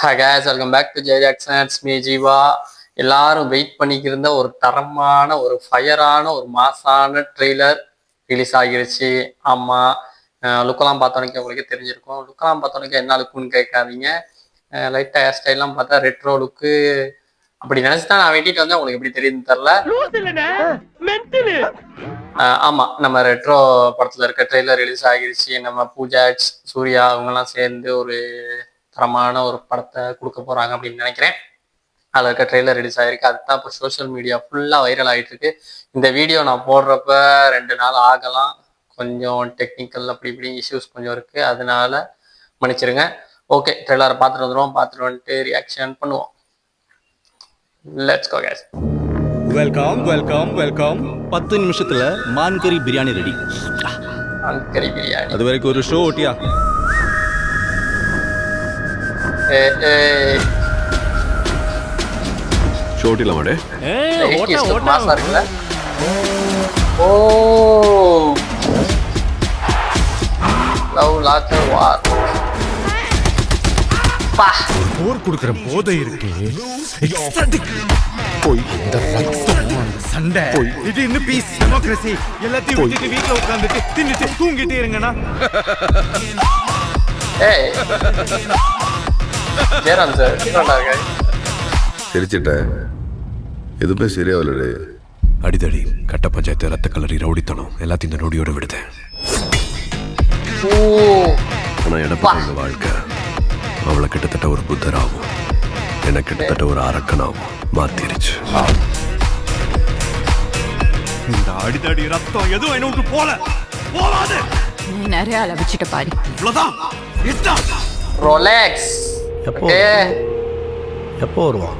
Hi guys, welcome back to Jay Jackson. It's me Jeeva. எல்லாரும் wait பண்ணிக்கிருந்த ஒரு தரமான ஒரு ஃபயரான ஒரு மாசான ட்ரெய்லர் ரிலீஸ் ஆகிருச்சு. ஆமாம், லுக்கெல்லாம் பார்த்தோன்னே உங்களுக்கே தெரிஞ்சிருக்கும். லுக்கெல்லாம் பார்த்தோன்னே என்ன லுக்குன்னு கேட்காதீங்க. லைட்டாக ஹேர் ஸ்டைல்லாம் பார்த்தா ரெட்ரோ லுக்கு அப்படி நினச்சி தான் நான் வெட்டிட்டு வந்தேன். உங்களுக்கு எப்படி தெரியுதுன்னு தெரில. ஆமாம், நம்ம ரெட்ரோ படத்தில் இருக்க ட்ரெய்லர் ரிலீஸ் ஆகிருச்சு. நம்ம பூஜா, சூர்யா அவங்கெல்லாம் சேர்ந்து ஒரு தரமான ஒரு படத்தை கொடுக்க போகிறாங்க அப்படின்னு நினைக்கிறேன். அதில் இருக்க ட்ரெய்லர் ரிலீஸ் ஆகிருக்கு. அதுதான் இப்போ சோஷியல் மீடியா ஃபுல்லாக வைரல் ஆகிட்டு இருக்கு. இந்த வீடியோ நான் போடுறப்ப 2 நாள் ஆகலாம். கொஞ்சம் டெக்னிக்கல் அப்படி இப்படி இஷ்யூஸ் கொஞ்சம் இருக்குது, அதனால மன்னிச்சிருங்க. ஓகே, ட்ரெய்லரை பார்த்துட்டு வந்துடுவோம். பார்த்துட்டு வந்துட்டு ரியாக்ஷன் பண்ணுவோம். Let's go guys. Welcome welcome welcome. 10 நிமிஷத்துல மான்கறி பிரியாணி ரெடி. மான்கறி பிரியாணி. அது வரைக்கும் ஒரு ஷோ ஓட்டியா? ஷோ ஓட்டிலாம் மாடே. மாசா இருக்குல்ல. ஓ, லவ் லாச்சர் வார். பா, போர் கொடுக்கிற போதை இருக்கு. போய் இந்த ரத்தம் சண்டை போய் இது இன்னும் பீஸ் டெமோக்ரஸி எல்லாத்தையும் விட்டுட்டு வீட்டுல உட்காந்துட்டு தின்னுட்டு தூங்கிட்டே இருங்கண்ணா. ஏய் ஜெயராம் சார் இருக்காங்க. சிரிச்சிட்டேன், எதுவுமே சரியாவில்லடே. அடிதடி, கட்ட பஞ்சாயத்து, ரத்த கலரி, ரவுடித்தனம் எல்லாத்தையும் இந்த நொடியோட விடுதேன். ஆனால் எடப்பட்ட வாழ்க்கை அவளை கிட்டத்தட்ட ஒரு புத்தராகும், எனக்கு கிட்டத்தட்ட ஒரு அரக்கனாகும் மாத்திருச்சு. இந்த அடிதடி ரத்தம் எதுவும் என்ன விட்டு போகாது. நீ நிறைய அளவிச்சிட்ட பாரு. இவ்வளவுதான். ரோலெக்ஸ் எப்போ வருவான்?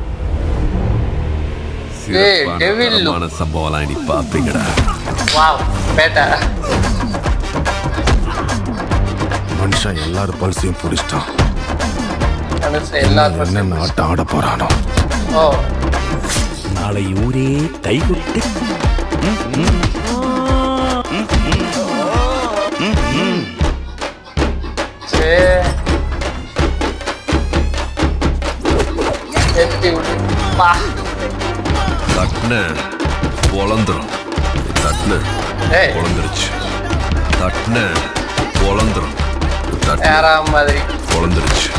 சிறப்பான சம்பவம்லாம் இனி பார்ப்பீங்கடா. வாவ், பேட்டா. மனுஷன் எல்லாரும் பல்சையும் பிடிச்சிட்டான். எல்லாரும் என்ன ஆட்டம் ஆட போறானோ. ஓ, நாளை ஊரே கைகுட்டி. தட்ன பொழந்துரும். தட்ன பொழந்துருச்சு. தட்ன பொழந்துரும். மாதிரி பொழந்துருச்சு.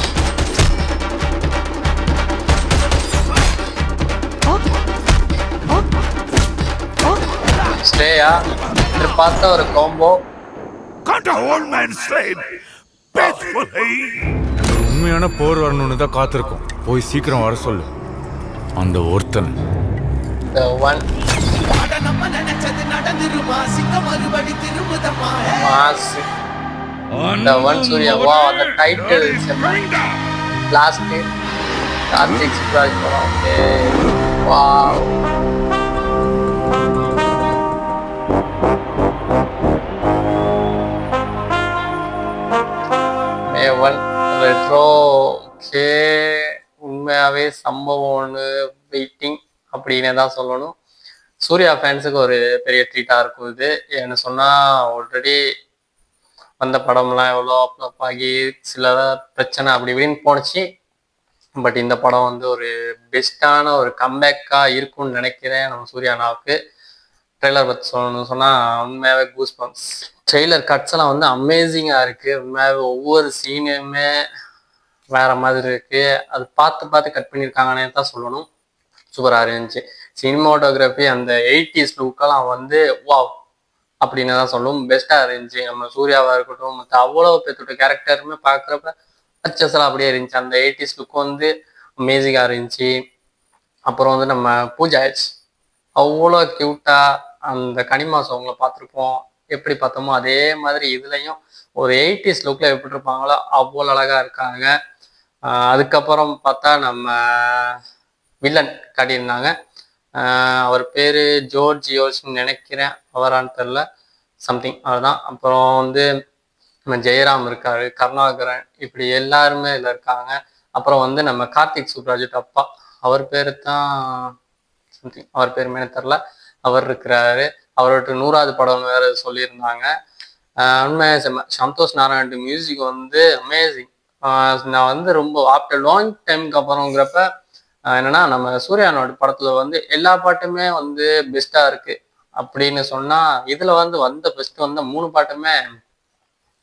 ஸ்டேயா பார்த்த ஒரு காம்போ. உண்மையான போர் வரணும்னு தான் காத்திருக்கும். போய் சீக்கிரம் வர சொல்லு அந்த ஒருத்தன். The one. The one Surya. Wow, the title is last day. Karthik Subraj. Okay. Wow. May one retro. Okay. உண்மையாகவே சம்பவம் ஒன்று வெயிட்டிங் அப்படின்னு தான் சொல்லணும். சூர்யா ஃபேன்ஸுக்கு ஒரு பெரிய ட்ரீட்டாக இருக்கும் இது. ஏன்னு சொன்னால் ஆல்ரெடி வந்த படம்லாம் எவ்வளோ அப்லப் ஆகி சில பிரச்சனை அப்படி இப்படின்னு போணுச்சு. பட் இந்த படம் வந்து ஒரு பெஸ்ட்டான ஒரு கம்பேக்காக இருக்கும்னு நினைக்கிறேன் நம்ம சூர்யானாவுக்கு. ட்ரெய்லர் பற்றி சொல்லணும்னு சொன்னால் உண்மையாகவே கூஸ் பம்ப்ஸ். ட்ரெய்லர் கட்ஸ் எல்லாம் வந்து அமேசிங்காக இருக்குது. உண்மையாகவே ஒவ்வொரு சீனுமே வேற மாதிரி இருக்கு. அது பார்த்து கட் பண்ணியிருக்காங்கன்னே தான் சொல்லணும். சூப்பராக இருந்துச்சு. சினிமாட்டோகிராஃபி அந்த 80s லுக்கெல்லாம் வந்து வாவ் அப்படின்னு தான் சொல்லணும். பெஸ்ட்டாக இருந்துச்சு. நம்ம சூர்யாவாக இருக்கட்டும், மற்ற அவ்வளோ பேர்த்தோட கேரக்டருமே பார்க்குறப்ப பச்சஸ்லாம் அப்படியே இருந்துச்சு. அந்த 80s லுக்கு வந்து அமேசிங்காக இருந்துச்சு. அப்புறம் வந்து நம்ம பூஜா அவ்வளோ க்யூட்டாக அந்த கனிமாஸ் அவங்கள பார்த்துருப்போம். எப்படி பார்த்தோமோ அதே மாதிரி இதுலையும் ஒரு 80s லுக்கில் எப்படி இருப்பாங்களோ அவ்வளோ அழகாக இருக்காங்க. அதுக்கப்புறம் பார்த்தா நம்ம வில்லன் காட்டியிருந்தாங்க. அவர் பேர் ஜோர்ஜியோஸ்ன்னு நினைக்கிறேன், அவரான்னு தெரில, சம்திங் அவர்தான். அப்புறம் வந்து நம்ம ஜெயராம் இருக்காரு, கருணாகரன், இப்படி எல்லாருமே இதில் இருக்காங்க. அப்புறம் வந்து நம்ம கார்த்திக் சுப்ராஜோட அப்பா, அவர் பேர் தான் சம்திங், அவர் பேர் மேலே தெரில, அவர் இருக்கிறாரு. அவரோட 100வது படம் வேறு சொல்லியிருந்தாங்க. உண்மையாக சந்தோஷ் நாராயண் மியூசிக் வந்து அமேசிங். நான் வந்து ரொம்ப ஆஃப்டர் லாங் டைமுக்கு அப்புறங்கிறப்ப என்னன்னா நம்ம சூர்யானோட படத்துல வந்து எல்லா பாட்டுமே வந்து பெஸ்டா இருக்கு அப்படின்னு சொன்னா இதுல வந்து வந்த பெஸ்ட் வந்து 3 பாட்டுமே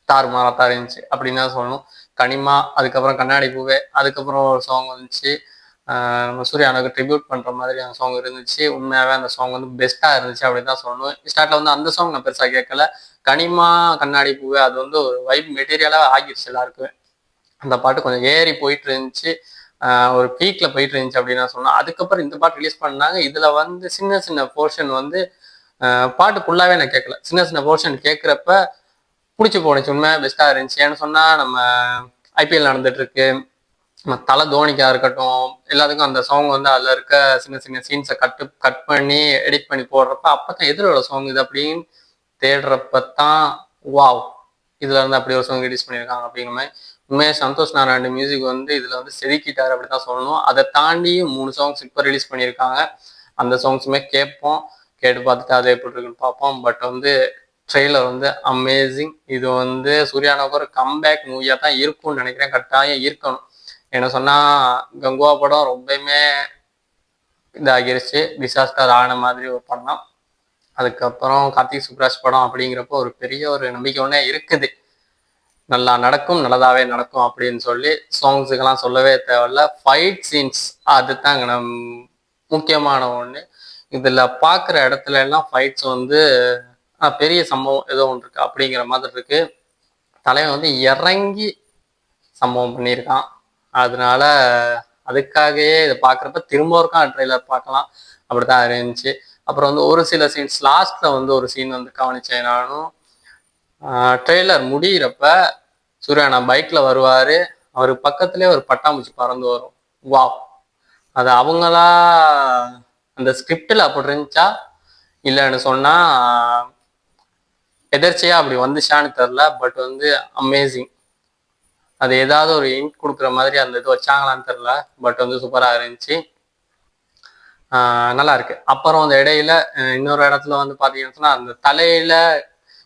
தாறுமாறாத்தான் இருந்துச்சு அப்படின்னு தான் சொல்லணும். கனிமா, அதுக்கப்புறம் கண்ணாடி பூவே, அதுக்கப்புறம் ஒரு சாங் வந்துச்சு நம்ம சூர்யானுக்கு ட்ரிபியூட் பண்ற மாதிரி அந்த சாங் இருந்துச்சு. உண்மையாவே அந்த சாங் வந்து பெஸ்டா இருந்துச்சு அப்படின்னு தான் சொல்லணும். ஸ்டார்ட்ல வந்து அந்த சாங் நான் பெருசா கேட்கல. கனிமா, கண்ணாடி பூவே அது வந்து ஒரு வைப் மெட்டீரியலா ஆகிடுச்சு எல்லாருக்குமே. அந்த பாட்டு கொஞ்சம் ஏறி போயிட்டு இருந்துச்சு, ஒரு பீக்ல போயிட்டு இருந்துச்சு அப்படின்னு தான் சொல்லணும். அதுக்கப்புறம் இந்த பாட்டு ரிலீஸ் பண்ணாங்க. இதுல வந்து சின்ன சின்ன போர்ஷன் வந்து பாட்டு ஃபுல்லாவே நான் கேட்கல, சின்ன சின்ன போர்ஷன் கேட்குறப்ப பிடிச்சி போனுச்சு. உண்மையாக பெஸ்டா இருந்துச்சு. ஏன்னு சொன்னா நம்ம ஐபிஎல் நடந்துட்டு இருக்கு, நம்ம தலை தோனிக்கா இருக்கட்டும், எல்லாத்துக்கும் அந்த சாங் வந்து அதுல இருக்க சின்ன சின்ன சீன்ஸை கட் பண்ணி எடிட் பண்ணி போடுறப்ப அப்பதான் எதிரோட சாங் இது அப்படின்னு தேடுறப்பத்தான் வாவ், இதுல இருந்து அப்படி ஒரு சாங் ரிலீஸ் பண்ணியிருக்காங்க அப்படிங்கிற மாதிரி. உண்மையாக சந்தோஷ் நாராயண் மியூசிக் வந்து இதுல வந்து செதுக்கிட்டார் அப்படிதான் சொல்லணும். அதை தாண்டி 3 சாங்ஸ் இப்போ ரிலீஸ் பண்ணியிருக்காங்க. அந்த சாங்ஸுமே கேட்போம், கேட்டு பார்த்துட்டு அதை எப்படி இருக்குன்னு பார்ப்போம். பட் வந்து ட்ரெய்லர் வந்து அமேசிங். இது வந்து சூர்யானுக்கு ஒரு கம்பேக் மூவியா தான் இருக்கும்னு நினைக்கிறேன். கட்டாயம் இருக்கணும். என்ன சொன்னா கங்குவா படம் ரொம்பவுமே இதாகிருச்சு, டிசாஸ்டர் ஆன மாதிரி ஒரு படம். அதுக்கப்புறம் கார்த்திக் சுப்ராஜ் படம் அப்படிங்கிறப்போ ஒரு பெரிய ஒரு நம்பிக்கை ஒன்றே இருக்குது, நல்லா நடக்கும், நல்லதாவே நடக்கும் அப்படின்னு சொல்லி. சாங்ஸுக்கெல்லாம் சொல்லவே தேவையில்ல. ஃபைட் சீன்ஸ் அதுதாங்க முக்கியமான ஒன்று. இதுல பார்க்குற இடத்துல எல்லாம் ஃபைட்ஸ் வந்து பெரிய சம்பவம் ஏதோ ஒன்று இருக்கு அப்படிங்கிற மாதிரி இருக்கு. தலைவன் வந்து இறங்கி சம்பவம் பண்ணியிருக்கான். அதனால அதுக்காகவே இதை பார்க்குறப்ப திரும்ப ஒருக்கா ட்ரெய்லர் பார்க்கலாம் அப்படித்தான் இருந்துச்சு. அப்புறம் வந்து ஒரு சில சீன்ஸ் லாஸ்ட்ல வந்து ஒரு சீன் வந்து கவனிச்சேன் நானும். ட்ரெய்லர் முடிகிறப்ப சூர்யானா பைக்ல வருவாரு, அவரு பக்கத்துலேயே ஒரு பட்டாம்பூச்சி பறந்து வரும். வா, அது அவங்களா அந்த ஸ்கிரிப்டில் அப்படி இருந்துச்சா இல்லைன்னு சொன்னா எதர்ச்சியா அப்படி வந்துச்சான்னு தெரில. பட் வந்து அமேசிங். அது ஏதாவது ஒரு இன்ட் கொடுக்குற மாதிரி அந்த இது வச்சாங்களான்னு தெரில. பட் வந்து சூப்பராக இருந்துச்சு, நல்லா இருக்கு. அப்புறம் அந்த இடையில இன்னொரு இடத்துல வந்து பார்த்தீங்கன்னா அந்த தலையில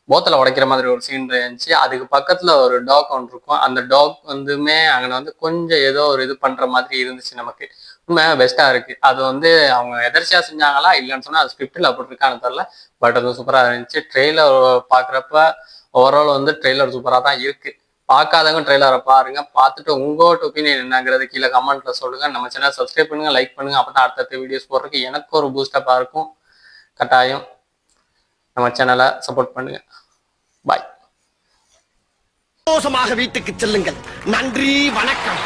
போத்தலை உடைக்கிற மாதிரி ஒரு சீன் இருந்துச்சு. அதுக்கு பக்கத்துல ஒரு டாக் ஒன்று இருக்கும். அந்த டாக் வந்துமே அங்கே வந்து கொஞ்சம் ஏதோ ஒரு இது பண்ற மாதிரி இருந்துச்சு நமக்கு. உண்மையாக பெஸ்டா இருக்கு. அது வந்து அவங்க எதர்ச்சியா செஞ்சாங்களா இல்லைன்னு சொன்னா அது ஸ்கிரிப்டில் அப்படி இருக்கான்னு தெரில. பட் அது சூப்பராக இருந்துச்சு. ட்ரெய்லர் பார்க்குறப்ப ஓவரால் வந்து ட்ரெய்லர் சூப்பராக தான் இருக்கு. பார்க்காதவங்க ட்ரெய்லரை பாருங்க, பார்த்துட்டு உங்களோட ஒப்பீனியன் என்னங்கிறது கீழே கமெண்ட்ல சொல்லுங்க. நம்ம சேனல் சப்ஸ்கிரைப் பண்ணுங்க, லைக் பண்ணுங்க. அப்பதான் அடுத்தடுத்த வீடியோஸ் போடுறதுக்கு எனக்கு ஒரு பூஸ்டப்பா இருக்கும். கட்டாயம் நம்ம சேனலை சப்போர்ட் பண்ணுங்க. பாய். சந்தோஷமாக வீட்டுக்கு செல்லுங்கள். நன்றி, வணக்கம்.